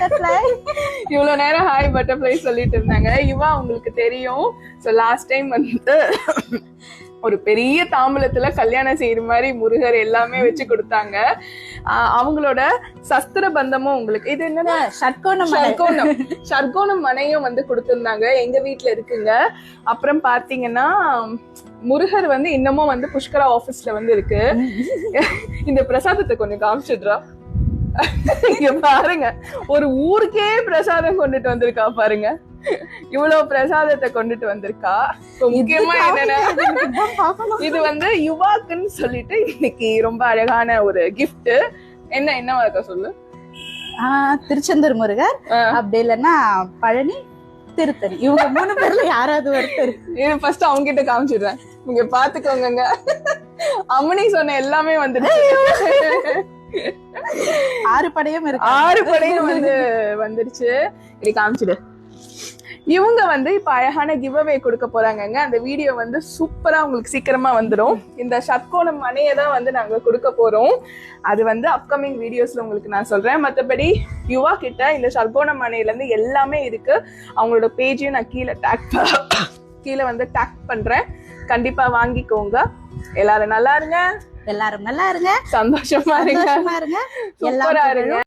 Butterfly. இவ்வளவு நேரம் hi butterfly சொல்லிட்டு இருந்தாங்க. யுவா உங்களுக்கு தெரியும். சோ லாஸ்ட் டைம் வந்து ஒரு பெரிய தாம்பலத்துல கல்யாணம் செய்யற மாதிரி முருகர் எல்லாமே வச்சு கொடுத்தாங்க. அவங்களோட சஸ்திர பந்தமும் உங்களுக்கு இது என்னன்னா ஷட்கோணம் மனையும் வந்து கொடுத்திருந்தாங்க. எங்க வீட்டுல இருக்குங்க. அப்புறம் பாத்தீங்கன்னா முருகர் வந்து இன்னமும் வந்து புஷ்கரா ஆபீஸ்ல வந்து இருக்கு. இந்த பிரசாதத்தை கொஞ்சம் காமிச்சிடுறா. இங்க பாருங்க, ஒரு ஊருக்கே பிரசாதம் கொண்டுட்டு வந்திருக்கா பாருங்க. இவ்வளவு பிரசாதத்தை கொண்டுட்டு வந்திருக்கா. முக்கியமா என்னன்னா இது வந்து யுவாக்குன்னு சொல்லிட்டு இன்னைக்கு ரொம்ப அழகான ஒரு கிஃப்ட். என்னவா இருக்க சொல்லு. திருச்செந்தூர் முருகர், அப்படி இல்லைன்னா பழனி, திருத்தணி, இவங்க 3 பேர்ல யாராவது ஒருத்தர். இது ஃபர்ஸ்ட் அவங்க கிட்ட காமிச்சிடுறேன். நீங்க பாத்துக்கோங்க. அம்மனி சொன்ன எல்லாமே வந்துடுச்சு. 6 படையும் இருக்கு. 6 படையும் வந்து வந்துருச்சு. இது காமிச்சிடு. இவங்க வந்து இப்ப அழகான கிவ் அவே கொடுக்க போறாங்க. அந்த வீடியோ வந்து சூப்பரா உங்களுக்கு சீக்கிரமா வந்துடும். இந்த ஷட்கோணம் மனையை தான் வந்து நாங்க கொடுக்க போறோம். அது வந்து அப்கமிங் வீடியோஸ்ல உங்களுக்கு நான் சொல்றேன். மற்றபடி யுவா கிட்ட இந்த ஷட்கோணம் மனையில இருந்து எல்லாமே இருக்கு. அவங்களோட பேஜையும் நான் கீழே வந்து டேக் பண்றேன். கண்டிப்பா வாங்கிக்கோங்க. எல்லாரும் நல்லா இருங்க. எல்லாரும் நல்லா இருங்க. சந்தோஷமா இருங்க. சூப்பரா இருங்க.